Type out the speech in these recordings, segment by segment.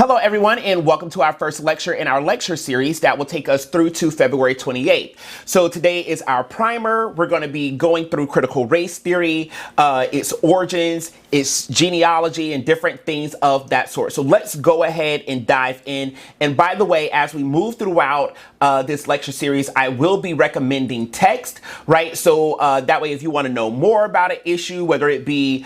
Hello everyone, and welcome to our first lecture in our lecture series that will take us through to February 28th. So today is our primer. We're going to be going through critical race theory, its origins, its genealogy, and different things of that sort. So let's go ahead and dive in. And by the way, as we move throughout this lecture series, I will be recommending text, right? So that way, if you want to know more about an issue, whether it be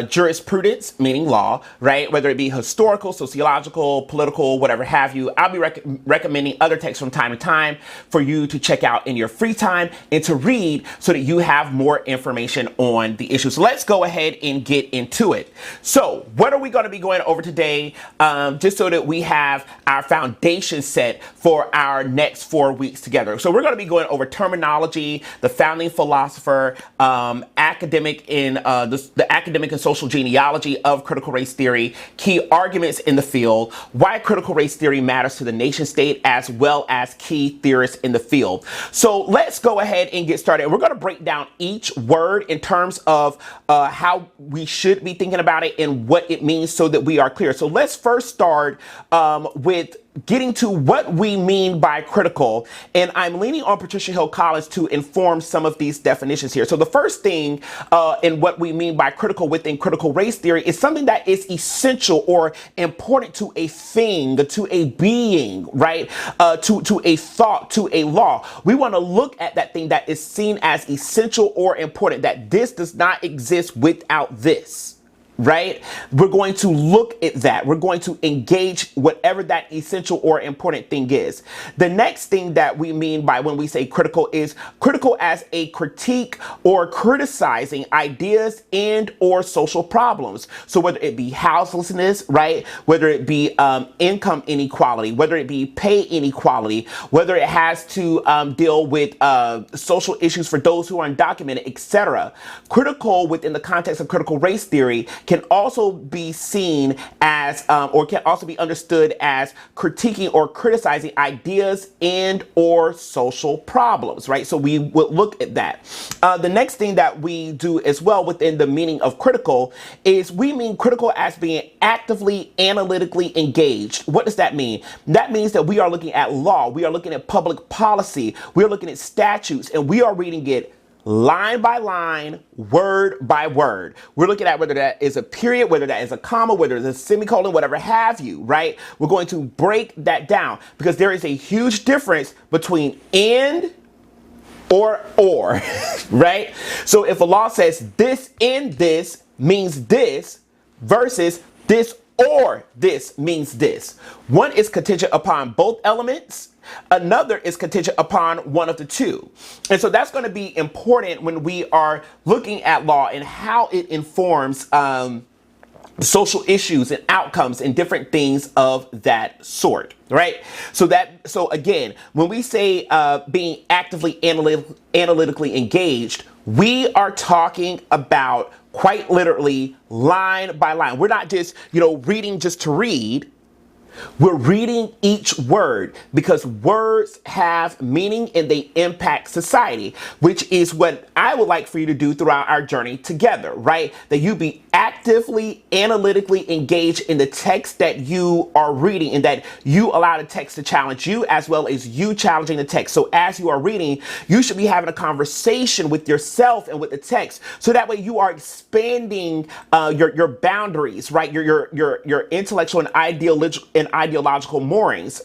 jurisprudence, meaning law, right? Whether it be historical, sociological, political, whatever have you, I'll be recommending other texts from time to time for you to check out in your free time and to read so that you have more information on the issue. So let's go ahead and get into it. So what are we going to be going over today? Just so that we have our foundation set for our next 4 weeks together. So we're going to be going over terminology, the founding philosopher, academic in the academic and social genealogy of critical race theory, key arguments in the field, why critical race theory matters to the nation state, as well as key theorists in the field. So let's go ahead and get started. We're going to break down each word in terms of how we should be thinking about it and what it means so that we are clear. So let's first start with getting to what we mean by critical, and I'm leaning on Patricia Hill Collins to inform some of these definitions here. So the first thing in what we mean by critical within critical race theory is something that is essential or important to a thing, to a being, right? To a thought, to a law. We want to look at that thing that is seen as essential or important, that this does not exist without this. Right? We're going to look at that. We're going to engage whatever that essential or important thing is. The next thing that we mean by when we say critical is critical as a critique or criticizing ideas and or social problems. So whether it be houselessness, right? Whether it be income inequality, whether it be pay inequality, whether it has to deal with social issues for those who are undocumented, etc. Critical within the context of critical race theory can also be seen as, or can also be understood as critiquing or criticizing ideas and or social problems, right? So we would look at that. The next thing that we do as well within the meaning of critical is we mean critical as being actively analytically engaged. What does that mean? That means that we are looking at law, we are looking at public policy, we are looking at statutes, and we are reading it line by line, word by word. We're looking at whether that is a period, whether that is a comma, whether it's a semicolon, whatever have you, right? We're going to break that down because there is a huge difference between and or, right? So if a law says this and this means this versus this or this means this. One is contingent upon both elements. Another is contingent upon one of the two. And so that's going to be important when we are looking at law and how it informs social issues and outcomes and different things of that sort, right? So again, when we say being actively analytically engaged, we are talking about quite literally line by line. We're not just, reading just to read. We're reading each word because words have meaning and they impact society, which is what I would like for you to do throughout our journey together, right? That you be actively, analytically engaged in the text that you are reading and that you allow the text to challenge you as well as you challenging the text. So as you are reading, you should be having a conversation with yourself and with the text. So that way you are expanding your boundaries, right? Your intellectual and ideological moorings,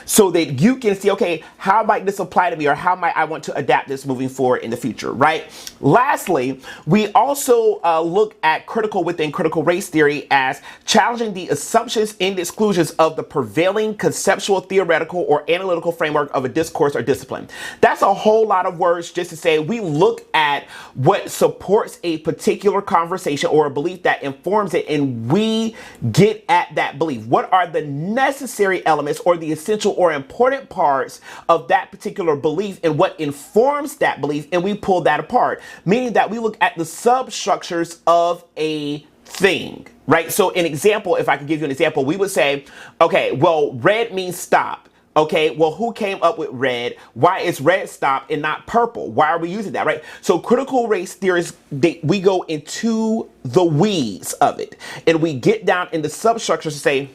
so that you can see, okay, how might this apply to me, or how might I want to adapt this moving forward in the future, right? Lastly, we also look at critical within critical race theory as challenging the assumptions and exclusions of the prevailing conceptual, theoretical, or analytical framework of a discourse or discipline. That's a whole lot of words just to say we look at what supports a particular conversation or a belief that informs it, and we get at that belief. What are the necessary elements or the essential or important parts of that particular belief and what informs that belief, and we pull that apart, meaning that we look at the substructures of a thing, right? So an example, if I could give you an example, we would say, okay, well, red means stop. Okay, well, who came up with red? Why is red stopped and not purple? Why are we using that, right? So critical race theorists, we go into the weeds of it. And we get down in the substructures to say,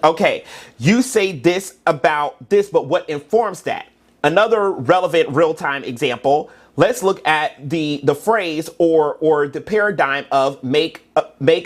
okay, you say this about this, but what informs that? Another relevant real-time example, let's look at the phrase or the paradigm of make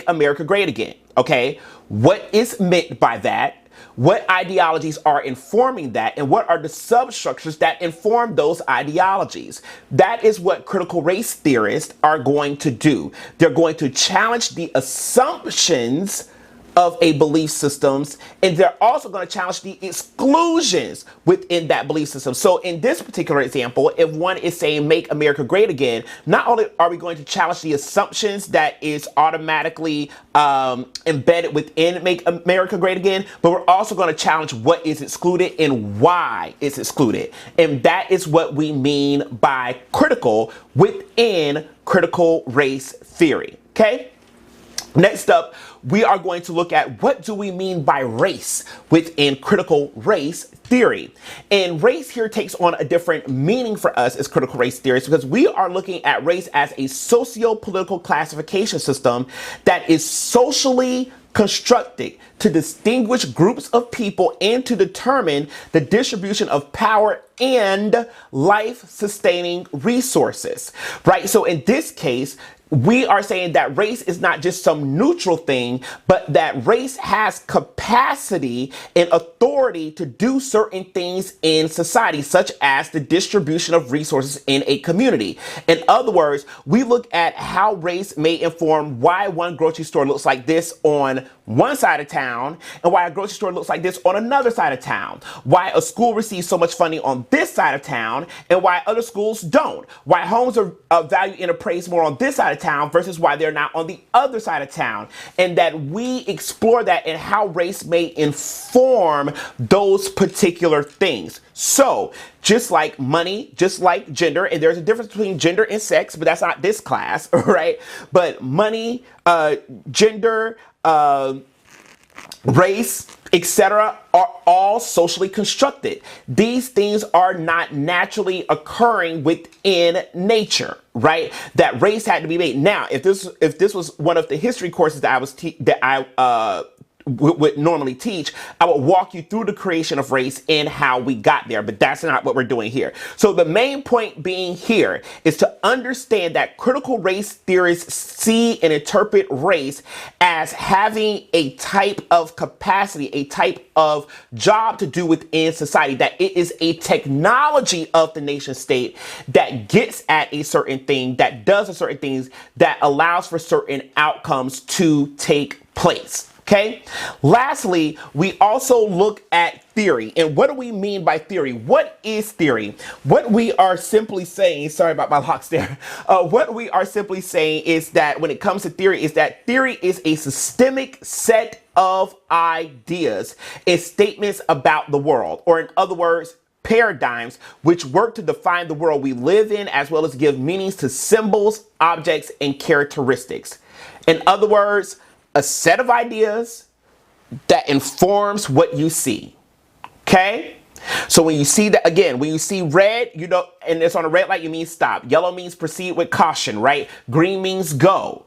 America great again, okay? What is meant by that? What ideologies are informing that, and what are the substructures that inform those ideologies? That is what critical race theorists are going to do. They're going to challenge the assumptions of a belief systems, and they're also going to challenge the exclusions within that belief system. So in this particular example, if one is saying make America great again, not only are we going to challenge the assumptions that is automatically embedded within make America great again, but we're also going to challenge what is excluded and why it's excluded. And that is what we mean by critical within critical race theory. Okay? Next up, we are going to look at what do we mean by race within critical race theory. And race here takes on a different meaning for us as critical race theorists because we are looking at race as a socio-political classification system that is socially constructed to distinguish groups of people and to determine the distribution of power and life-sustaining resources, right? So in this case, we are saying that race is not just some neutral thing, but that race has capacity and authority to do certain things in society, such as the distribution of resources in a community. In other words, we look at how race may inform why one grocery store looks like this on one side of town and why a grocery store looks like this on another side of town, why a school receives so much funding on this side of town and why other schools don't, why homes are valued and appraised more on this side of town versus why they're not on the other side of town, and that we explore that and how race may inform those particular things. So just like money, just like gender, and there's a difference between gender and sex, but that's not this class, right? But money, gender, race, etc. are all socially constructed. These things are not naturally occurring within nature, right? That race had to be made. Now, if this was one of the history courses that I would normally teach, I would walk you through the creation of race and how we got there, but that's not what we're doing here. So the main point being here is to understand that critical race theorists see and interpret race as having a type of capacity, a type of job to do within society, that it is a technology of the nation state that gets at a certain thing, that does a certain things, that allows for certain outcomes to take place. Okay. Lastly, we also look at theory. And what do we mean by theory? What is theory? What we are simply saying, sorry about my locks there. What we are simply saying is that when it comes to theory, is that theory is a systemic set of ideas and statements about the world, or in other words, paradigms which work to define the world we live in, as well as give meanings to symbols, objects, and characteristics. In other words, a set of ideas that informs what you see. Okay? So when you see that, again, when you see red, you know, and it's on a red light, you mean stop. Yellow means proceed with caution, right? Green means go.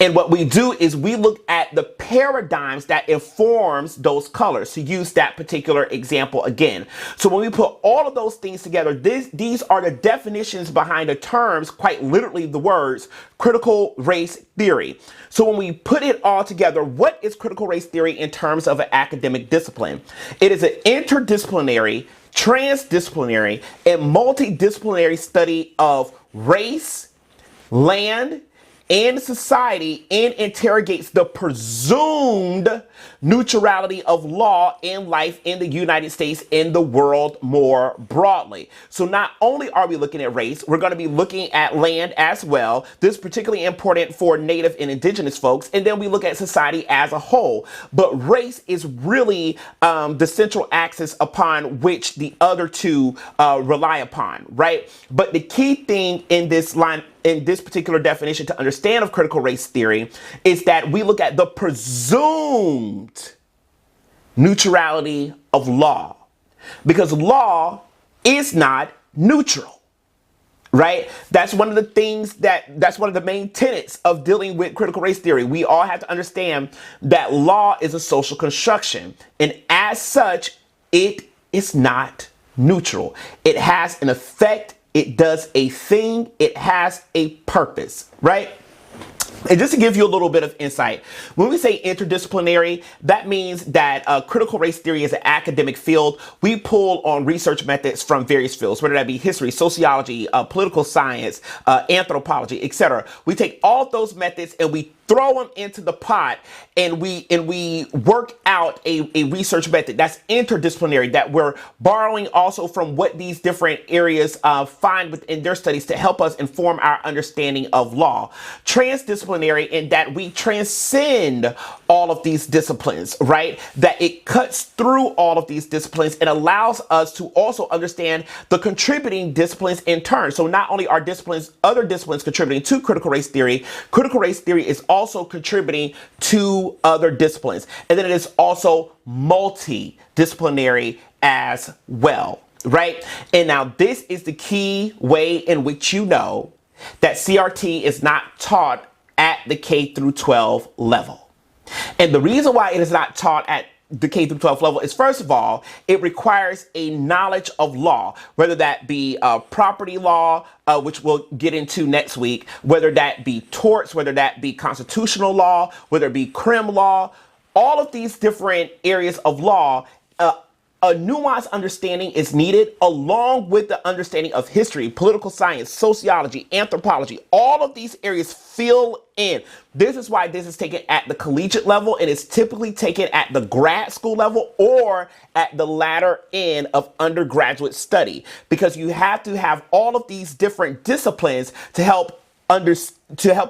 And what we do is we look at the paradigms that informs those colors, to use that particular example again. So when we put all of those things together, these are the definitions behind the terms, quite literally the words, critical race theory. So when we put it all together, what is critical race theory in terms of an academic discipline? It is an interdisciplinary, transdisciplinary, and multidisciplinary study of race, land, and society, and interrogates the presumed neutrality of law and life in the United States and the world more broadly. So not only are we looking at race, we're going to be looking at land as well. This is particularly important for Native and Indigenous folks. And then we look at society as a whole. But race is really the central axis upon which the other two rely upon, right? But the key thing in this line, in this particular definition to understand of critical race theory, is that we look at the presumed neutrality of law. because law is not neutral. Right? That's one of the things that's one of the main tenets of dealing with critical race theory. We all have to understand that law is a social construction, and as such, it is not neutral. It has an effect, it does a thing, it has a purpose, right? And just to give you a little bit of insight, when we say interdisciplinary, that means that critical race theory is an academic field. We pull on research methods from various fields, whether that be history, sociology, political science, anthropology, etc. We take all of those methods and we throw them into the pot, and we work out a research method that's interdisciplinary, that we're borrowing also from what these different areas find within their studies to help us inform our understanding of law. Transdisciplinary in that we transcend all of these disciplines, right? That it cuts through all of these disciplines and allows us to also understand the contributing disciplines in turn. So not only are other disciplines contributing to critical race theory is also contributing to other disciplines. And then it is also multidisciplinary as well, right? And now this is the key way in which you know that CRT is not taught at the K through 12 level. And the reason why it is not taught at the K through 12 level is, first of all, it requires a knowledge of law, whether that be property law, which we'll get into next week, whether that be torts, whether that be constitutional law, whether it be crim law, all of these different areas of law. A nuanced understanding is needed, along with the understanding of history, political science, sociology, anthropology. All of these areas fill in. This is why this is taken at the collegiate level, and it's typically taken at the grad school level or at the latter end of undergraduate study, because you have to have all of these different disciplines to help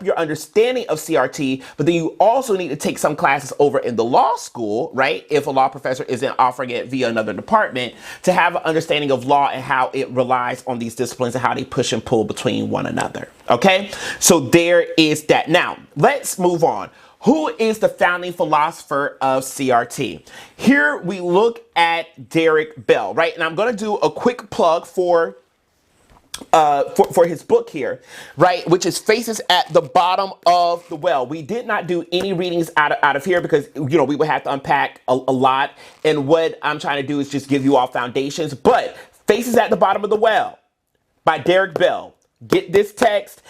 your understanding of CRT, but then you also need to take some classes over in the law school, right? If a law professor isn't offering it via another department, to have an understanding of law and how it relies on these disciplines and how they push and pull between one another. Okay, so there is that. Now, let's move on. Who is the founding philosopher of CRT? Here we look at Derek Bell, right? And I'm going to do a quick plug for his book here, right, which is Faces at the Bottom of the Well. We did not do any readings out of here because, you know, we would have to unpack a lot. And what I'm trying to do is just give you all foundations. But Faces at the Bottom of the Well by Derek Bell. Get this text.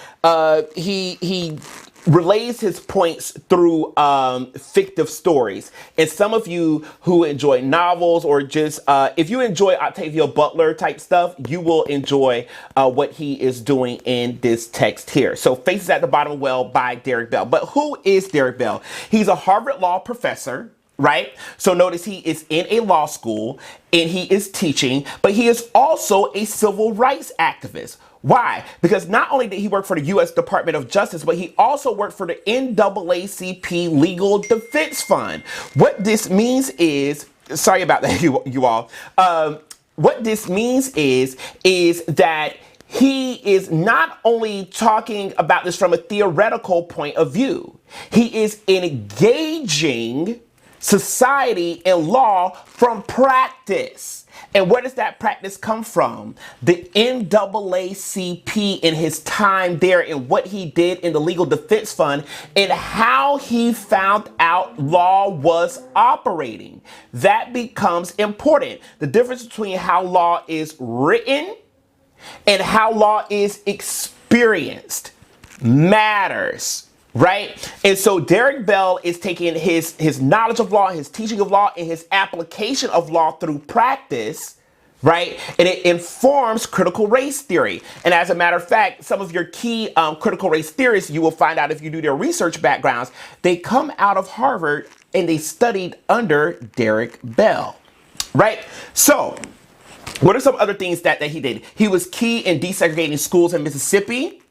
He relays his points through fictive stories. And some of you who enjoy novels, or just if you enjoy Octavia Butler type stuff, you will enjoy what he is doing in this text here. So Faces at the Bottom of the Well by Derek Bell. But who is Derek Bell? He's a Harvard law professor, right? So notice he is in a law school and he is teaching, but he is also a civil rights activist. Why? Because not only did he work for the U.S. Department of Justice, but he also worked for the NAACP Legal Defense Fund. What this means is, sorry about that, you all. What this means is that he is not only talking about this from a theoretical point of view, he is engaging society and law from practice. And where does that practice come from? The NAACP in his time there, and what he did in the Legal Defense Fund, and how he found out law was operating. That becomes important. The difference between how law is written and how law is experienced matters. Right? And so Derek Bell is taking his knowledge of law, his teaching of law, and his application of law through practice, right? And it informs critical race theory. And as a matter of fact, some of your key critical race theorists, you will find out if you do their research backgrounds, they come out of Harvard and they studied under Derek Bell, right? So what are some other things that he did? He was key in desegregating schools in Mississippi.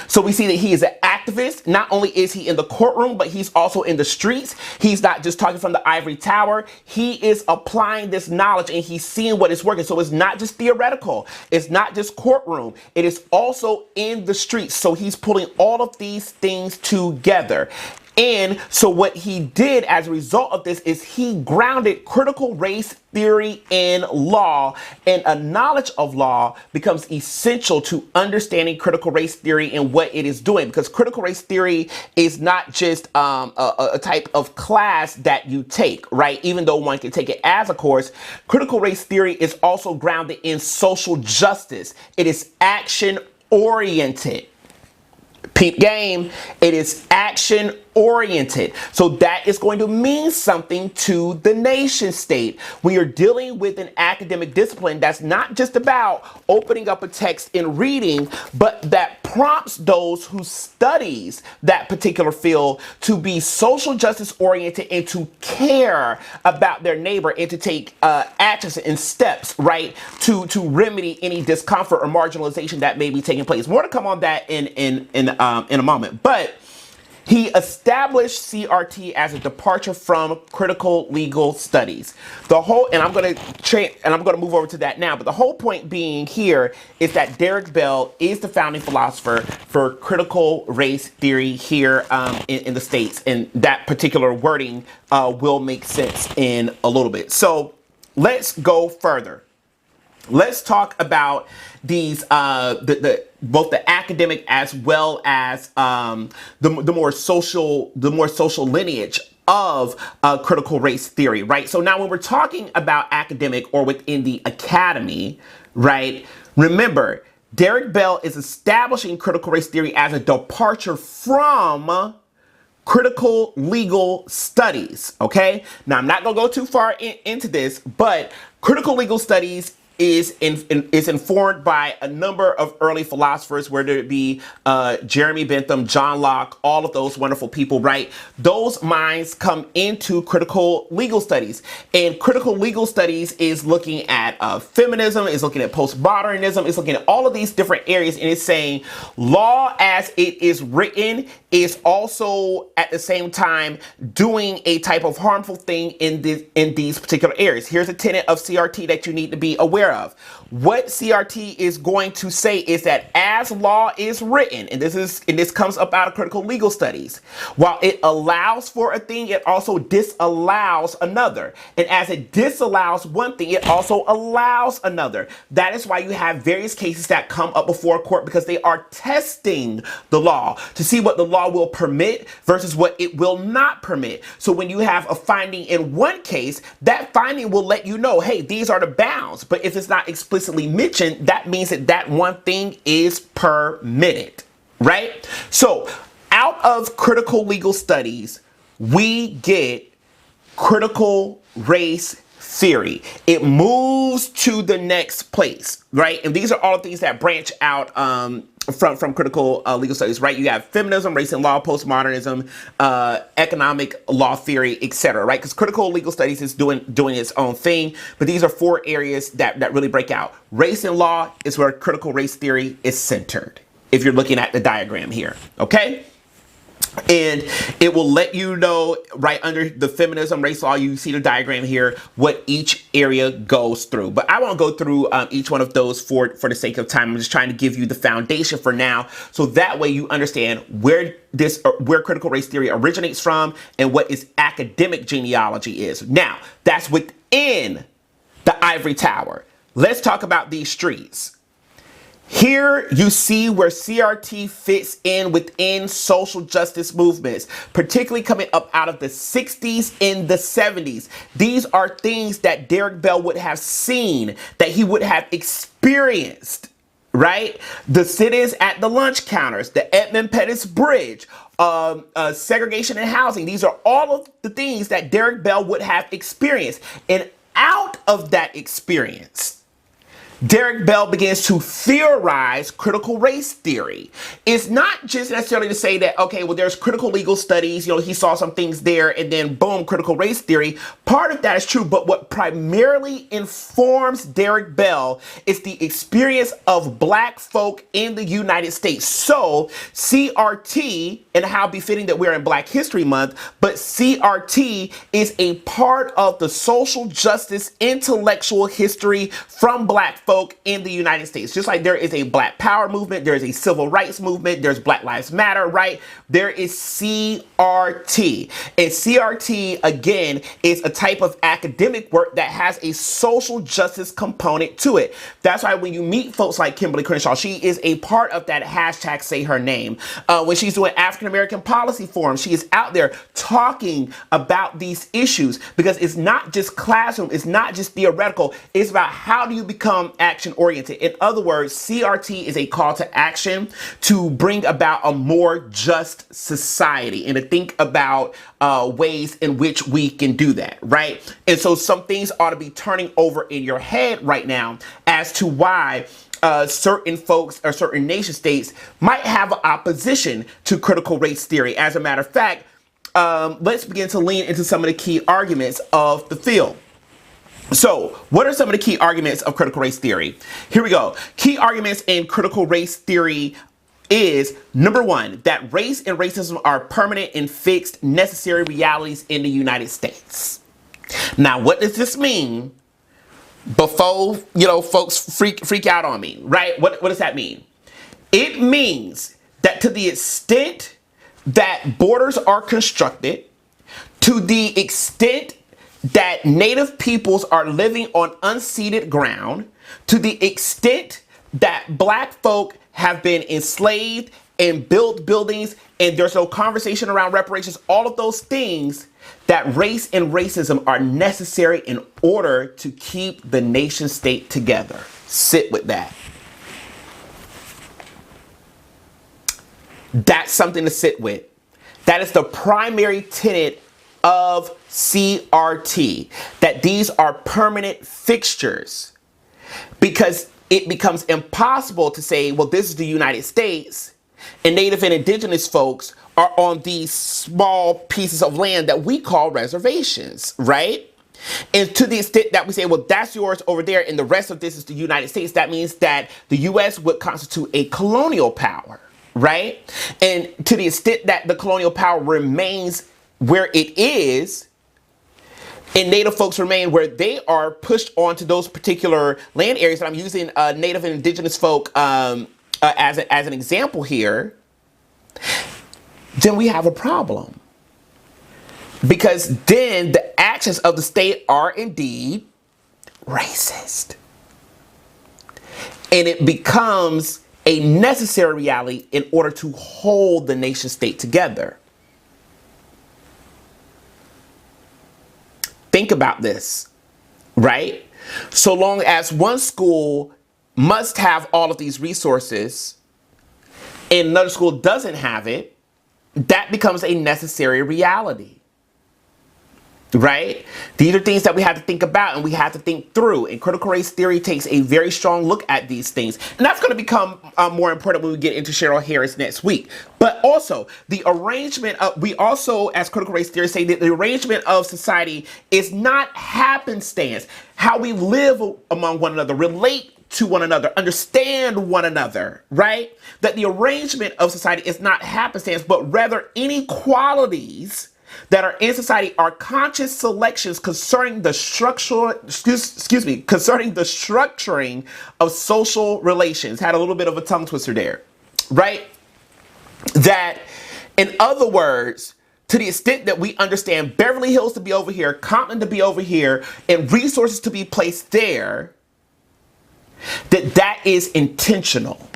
So we see that he is an activist. Not only is he in the courtroom, but he's also in the streets. He's not just talking from the ivory tower. He is applying this knowledge and he's seeing what is working. So it's not just theoretical. It's not just courtroom. It is also in the streets. So he's pulling all of these things together. And so what he did as a result of this is he grounded critical race theory in law, and a knowledge of law becomes essential to understanding critical race theory and what it is doing, because critical race theory is not just a type of class that you take, right? Even though one can take it as a course, critical race theory is also grounded in social justice. It is action oriented. Peep game, it is action oriented. So that is going to mean something to the nation state. When you're dealing with an academic discipline that's not just about opening up a text and reading, but that prompts those who studies that particular field to be social justice oriented and to care about their neighbor and to take actions and steps, right, to remedy any discomfort or marginalization that may be taking place. More to come on that in a moment. But he established CRT as a departure from critical legal studies. The whole, and I'm going to move over to that now, but the whole point being here is that Derek Bell is the founding philosopher for critical race theory here in the States, and that particular wording will make sense in a little bit. So let's go further. Let's talk about these both the academic as well as the more social lineage of critical race theory, right? So now when we're talking about academic or within the academy, right? Remember, Derek Bell is establishing critical race theory as a departure from critical legal studies, okay? Now I'm not gonna go too far into this, but critical legal studies is informed by a number of early philosophers, whether it be Jeremy Bentham, John Locke, all of those wonderful people, right? Those minds come into critical legal studies. And critical legal studies is looking at feminism, is looking at postmodernism, is looking at all of these different areas, and it's saying law as it is written is also at the same time doing a type of harmful thing in these particular areas. Here's a tenet of CRT that you need to be aware of. What CRT is going to say is that as law is written, and this comes up out of critical legal studies, while it allows for a thing, it also disallows another. And as it disallows one thing, it also allows another. That is why you have various cases that come up before a court, because they are testing the law to see what the law will permit versus what it will not permit. So when you have a finding in one case, that finding will let you know, hey, these are the bounds. But if it's not explicitly mentioned, that means that that one thing is permitted, right? So out of critical legal studies, we get critical race theory. It moves to the next place, right? And these are all things that branch out from critical legal studies, right? You have feminism, race and law, postmodernism, economic law theory, etc., right? Because critical legal studies is doing its own thing, but these are four areas that really break out. Race and law is where critical race theory is centered, if you're looking at the diagram here, okay? And it will let you know right under the feminism, race, law, you see the diagram here, what each area goes through. But I won't go through each one of those for the sake of time. I'm just trying to give you the foundation for now, so that way you understand where critical race theory originates from and what its academic genealogy is. Now, that's within the ivory tower. Let's talk about these streets. Here you see where CRT fits in within social justice movements, particularly coming up out of the 60s and the 70s. These are things that Derek Bell would have seen, that he would have experienced, right? The sit-ins at the lunch counters, the Edmund Pettus Bridge, segregation in housing. These are all of the things that Derek Bell would have experienced. And out of that experience, Derek Bell begins to theorize critical race theory. It's not just necessarily to say that, okay, well, there's critical legal studies, you know, he saw some things there and then boom, critical race theory. Part of that is true, but what primarily informs Derek Bell is the experience of Black folk in the United States. So CRT, and how befitting that we're in Black History Month, but CRT is a part of the social justice intellectual history from Black folk in the United States. Just like there is a Black Power movement, there is a civil rights movement, there's Black Lives Matter, right? There is CRT. And CRT, again, is a type of academic work that has a social justice component to it. That's why when you meet folks like Kimberly Crenshaw, she is a part of that hashtag Say Her Name. When she's doing African American policy forums, she is out there talking about these issues, because it's not just classroom, it's not just theoretical, it's about how do you become action oriented. In other words, CRT is a call to action to bring about a more just society and to think about ways in which we can do that, right? And so some things ought to be turning over in your head right now as to why certain folks or certain nation states might have opposition to critical race theory. As a matter of fact, let's begin to lean into some of the key arguments of the field. So, what are some of the key arguments of critical race theory? Here we go. Key arguments in critical race theory is, number one, that race and racism are permanent and fixed necessary realities in the United States. Now, what does this mean? Before, folks freak out on me, right? What does that mean? It means that to the extent that borders are constructed, to the extent that Native peoples are living on unceded ground, to the extent that Black folk have been enslaved and built buildings and there's no conversation around reparations, all of those things, that race and racism are necessary in order to keep the nation state together. Sit with that. That's something to sit with. That is the primary tenet of CRT, that these are permanent fixtures, because it becomes impossible to say, well, this is the United States and Native and Indigenous folks are on these small pieces of land that we call reservations, right? And to the extent that we say, well, that's yours over there and the rest of this is the United States, that means that the U.S. would constitute a colonial power, right? And to the extent that the colonial power remains where it is, and Native folks remain where they are pushed onto those particular land areas, and I'm using Native and Indigenous folk as an example here, then we have a problem. Because then the actions of the state are indeed racist. And it becomes a necessary reality in order to hold the nation state together. Think about this, right? So long as one school must have all of these resources and another school doesn't have it, that becomes a necessary reality, right? These are things that we have to think about and we have to think through. And critical race theory takes a very strong look at these things. And that's going to become more important when we get into Cheryl Harris next week. But also, the arrangement of, we also, as critical race theorists, say that the arrangement of society is not happenstance. How we live among one another, relate to one another, understand one another, right? That the arrangement of society is not happenstance, but rather inequalities that are in society are conscious selections concerning the concerning the structuring of social relations. Had a little bit of a tongue twister there, right? That, in other words, to the extent that we understand Beverly Hills to be over here, Compton to be over here, and resources to be placed there, that is intentional.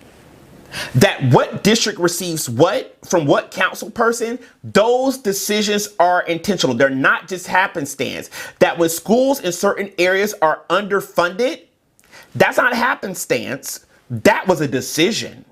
That what district receives what from what council person, those decisions are intentional. They're not just happenstance. That when schools in certain areas are underfunded, that's not happenstance. That was a decision.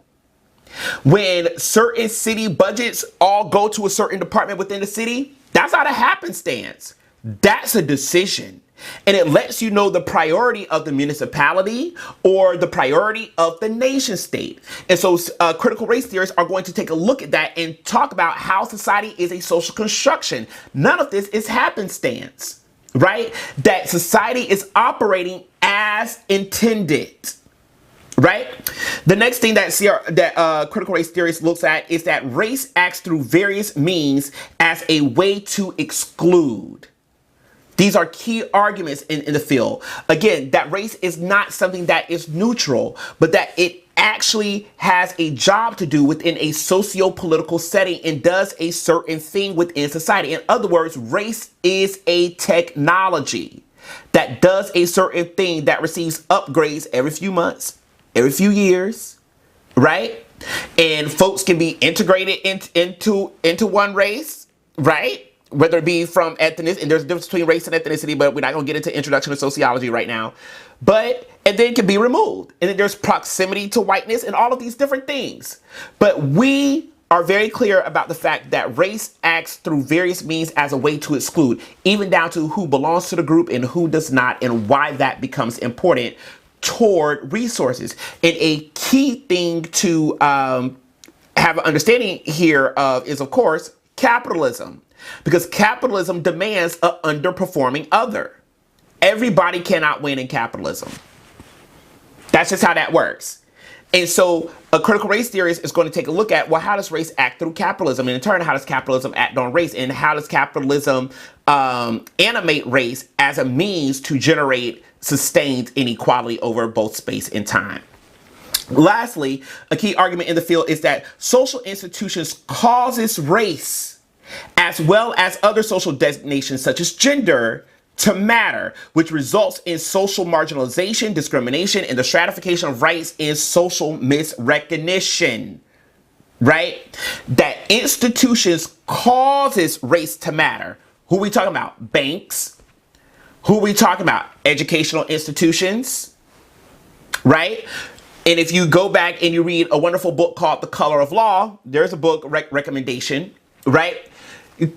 When certain city budgets all go to a certain department within the city, that's not a happenstance. That's a decision. And it lets you know the priority of the municipality or the priority of the nation state. And so critical race theorists are going to take a look at that and talk about how society is a social construction. None of this is happenstance, right? That society is operating as intended. Right? The next thing that critical race theorist looks at is that race acts through various means as a way to exclude. These are key arguments in the field. Again, that race is not something that is neutral, but that it actually has a job to do within a socio-political setting and does a certain thing within society. In other words, race is a technology that does a certain thing that receives upgrades every few months, every few years, right? And folks can be integrated into one race, right? Whether it be from ethnicity, and there's a difference between race and ethnicity, but we're not going to get into introduction to sociology right now. And then can be removed. And then there's proximity to whiteness and all of these different things. But we are very clear about the fact that race acts through various means as a way to exclude, even down to who belongs to the group and who does not, and why that becomes important toward resources. And a key thing to have an understanding here of is, of course, capitalism. Because capitalism demands an underperforming other. Everybody cannot win in capitalism. That's just how that works. And so a critical race theorist is going to take a look at, well, how does race act through capitalism? And in turn, how does capitalism act on race? And how does capitalism animate race as a means to generate sustained inequality over both space and time? Lastly, a key argument in the field is that social institutions causes race, as well as other social designations such as gender, to matter, which results in social marginalization, discrimination, and the stratification of rights and social misrecognition, right? That institutions causes race to matter. Who we talking about? Banks. Who we talking about? Educational institutions, right? And if you go back and you read a wonderful book called The Color of Law, there's a book recommendation, right?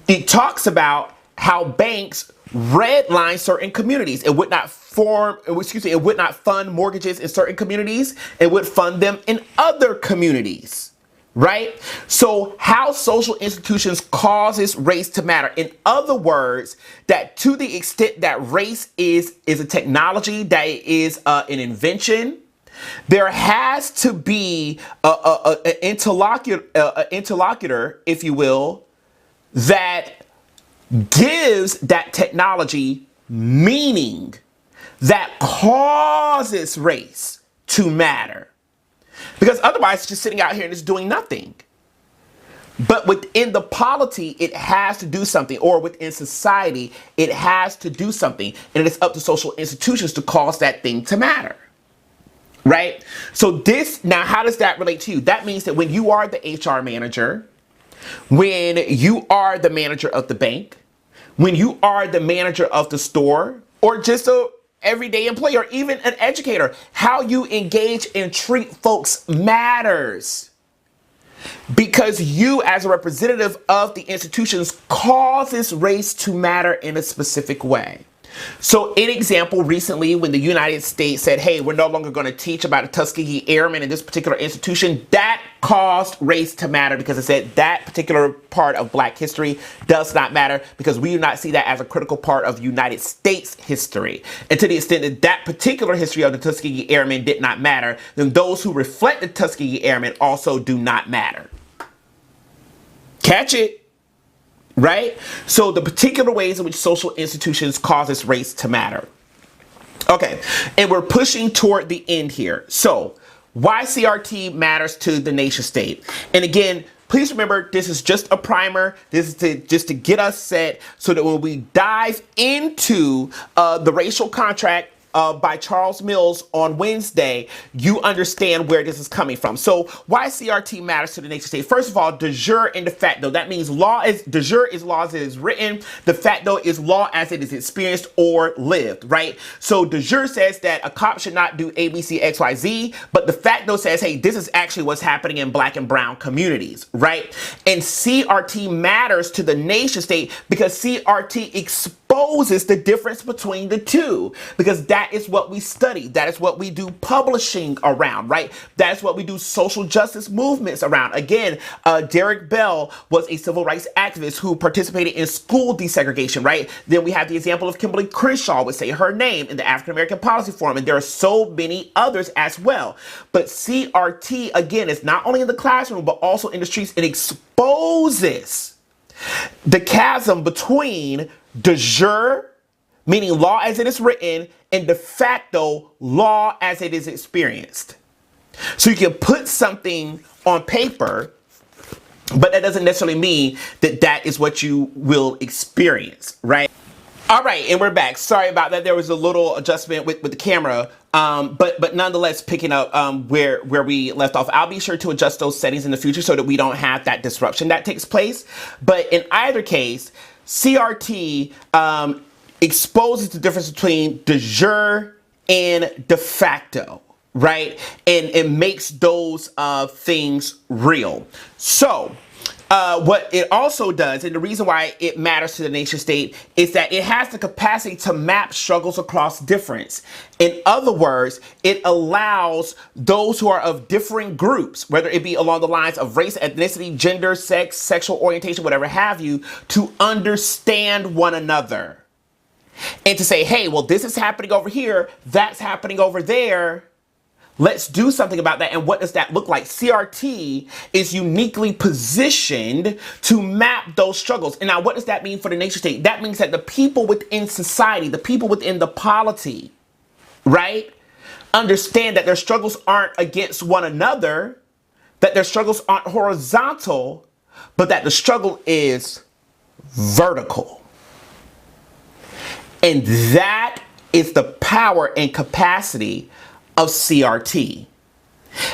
It talks about how banks redline certain communities. It would not it would not fund mortgages in certain communities. It would fund them in other communities, right? So how social institutions causes race to matter. In other words, that to the extent that race is a technology, that it is an invention, there has to be an interlocutor, if you will, that gives that technology meaning, that causes race to matter. Because otherwise it's just sitting out here and it's doing nothing. But within the polity, it has to do something, or within society, it has to do something. And it's up to social institutions to cause that thing to matter. Right? So now how does that relate to you? That means that when you are the HR manager, when you are the manager of the bank, when you are the manager of the store, or just a everyday employee, or even an educator, how you engage and treat folks matters. Because you, as a representative of the institutions, causes race to matter in a specific way. So, an example, recently when the United States said, hey, we're no longer going to teach about the Tuskegee Airmen in this particular institution, that caused race to matter, because it said that particular part of Black history does not matter, because we do not see that as a critical part of United States history. And to the extent that that particular history of the Tuskegee Airmen did not matter, then those who reflect the Tuskegee Airmen also do not matter. Catch it? Right? So the particular ways in which social institutions causes race to matter. Okay, and we're pushing toward the end here. So why CRT matters to the nation state. And again, please remember, this is just a primer. This is just to get us set so that when we dive into the racial contract by Charles Mills on Wednesday, you understand where this is coming from. So why CRT matters to the nation state. First of all, de jure and de facto. That means de jure is law as it is written. De facto is law as it is experienced or lived, right? So de jure says that a cop should not do A, B, C, X, Y, Z, but de facto says, hey, this is actually what's happening in Black and brown communities, right? And CRT matters to the nation state because CRT exposes the difference between the two, because that is what we study. That is what we do publishing around, right? That is what we do social justice movements around. Again, Derek Bell was a civil rights activist who participated in school desegregation, right? Then we have the example of Kimberly Crenshaw, would say her name, in the African American Policy Forum, and there are so many others as well. But CRT, again, is not only in the classroom, but also in the streets. It exposes the chasm between de jure, meaning law as it is written, and de facto law as it is experienced. So you can put something on paper, but that doesn't necessarily mean that that is what you will experience, right? All right, and we're back. Sorry about that. There was a little adjustment with the camera, but nonetheless picking up where we left off. I'll be sure to adjust those settings in the future so that we don't have that disruption that takes place. But in either case, CRT exposes the difference between de jure and de facto, right? And it makes those things real. So what it also does, and the reason why it matters to the nation state, is that it has the capacity to map struggles across difference. In other words, it allows those who are of differing groups, whether it be along the lines of race, ethnicity, gender, sex, sexual orientation, whatever have you, to understand one another. And to say, hey, well, this is happening over here, that's happening over there. Let's do something about that. And what does that look like? CRT is uniquely positioned to map those struggles. And now what does that mean for the nation state? That means that the people within society, the people within the polity, right, understand that their struggles aren't against one another, that their struggles aren't horizontal, but that the struggle is vertical. And that is the power and capacity of CRT.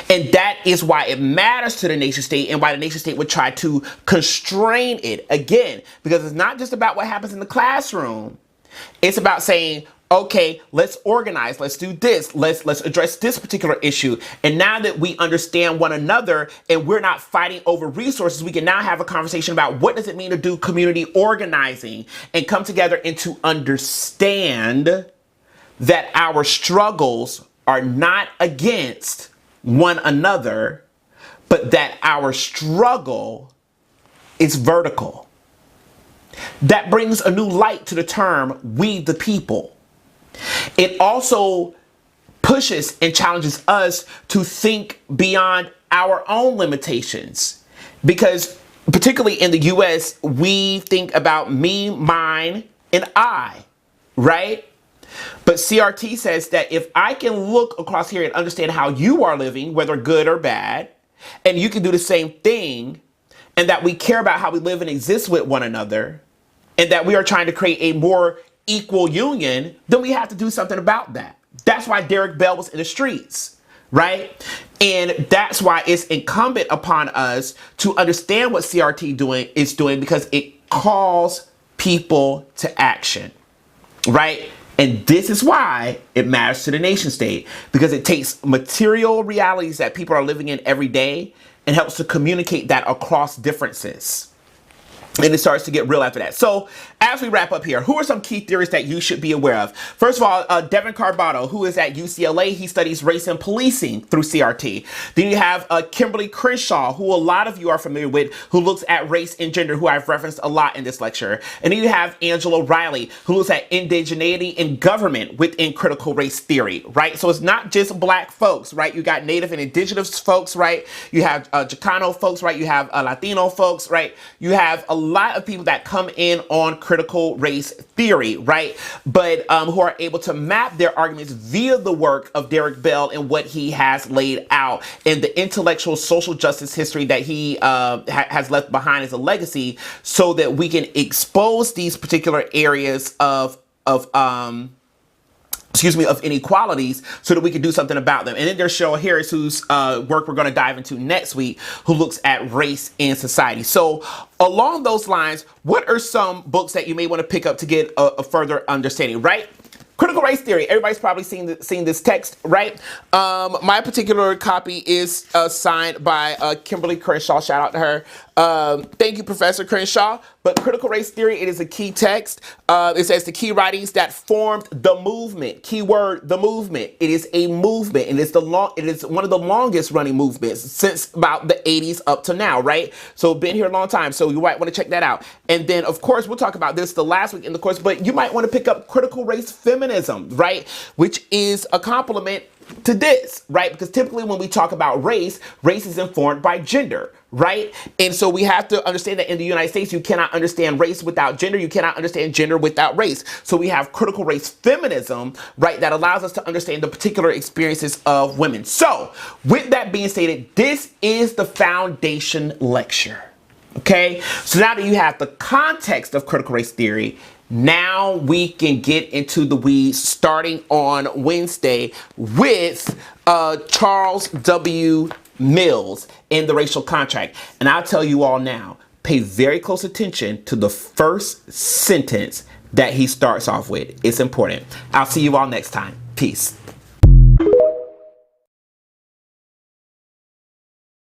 And that is why it matters to the nation state and why the nation state would try to constrain it. Again, because it's not just about what happens in the classroom. It's about saying, okay, let's organize, let's do this, let's address this particular issue. And now that we understand one another and we're not fighting over resources, we can now have a conversation about what does it mean to do community organizing and come together and to understand that our struggles are not against one another, but that our struggle is vertical. That brings a new light to the term, we the people. It also pushes and challenges us to think beyond our own limitations. Because particularly in the US, we think about me, mine, and I, right? But CRT says that if I can look across here and understand how you are living, whether good or bad, and you can do the same thing, and that we care about how we live and exist with one another, and that we are trying to create a more equal union, then we have to do something about that. That's why Derek Bell was in the streets, right? And that's why it's incumbent upon us to understand what CRT is doing because it calls people to action, right? And this is why it matters to the nation state, because it takes material realities that people are living in every day and helps to communicate that across differences. And it starts to get real after that. So as we wrap up here, who are some key theories that you should be aware of? First of all, Devin Carbato, who is at UCLA, he studies race and policing through CRT. Then you have Kimberly Crenshaw, who a lot of you are familiar with, who looks at race and gender, who I've referenced a lot in this lecture. And then you have Angela Riley, who looks at indigeneity and government within critical race theory, right? So it's not just black folks, right? You got Native and Indigenous folks, right? You have Chicano folks, right? You have Latino folks, right? You have a lot of people that come in on critical race theory, right? But who are able to map their arguments via the work of Derek Bell and what he has laid out and the intellectual social justice history that he has left behind as a legacy, so that we can expose these particular areas of inequalities so that we can do something about them. And then there's Cheryl Harris, whose work we're going to dive into next week, who looks at race and society. So along those lines, what are some books that you may want to pick up to get a further understanding, right? Critical race theory. Everybody's probably seen this text, right? My particular copy is signed by Kimberly Crenshaw. Shout out to her. Thank you, Professor Crenshaw. But critical race theory, it is a key text. It says the key writings that formed the movement. Keyword, the movement. It is a movement, and it is one of the longest running movements since about the 80s up to now, right? So been here a long time. So you might want to check that out. And then, of course, we'll talk about this the last week in the course, but you might want to pick up critical race feminism, right? Which is a complement to this, right? Because typically when we talk about race, race is informed by gender, right? And so we have to understand that in the United States, you cannot understand race without gender. You cannot understand gender without race. So we have critical race feminism, right? That allows us to understand the particular experiences of women. So with that being stated, this is the foundation lecture. Okay, so now that you have the context of critical race theory, now we can get into the weeds starting on Wednesday with Charles W. Mills in The Racial Contract. And I'll tell you all now, pay very close attention to the first sentence that he starts off with. It's important. I'll see you all next time. Peace.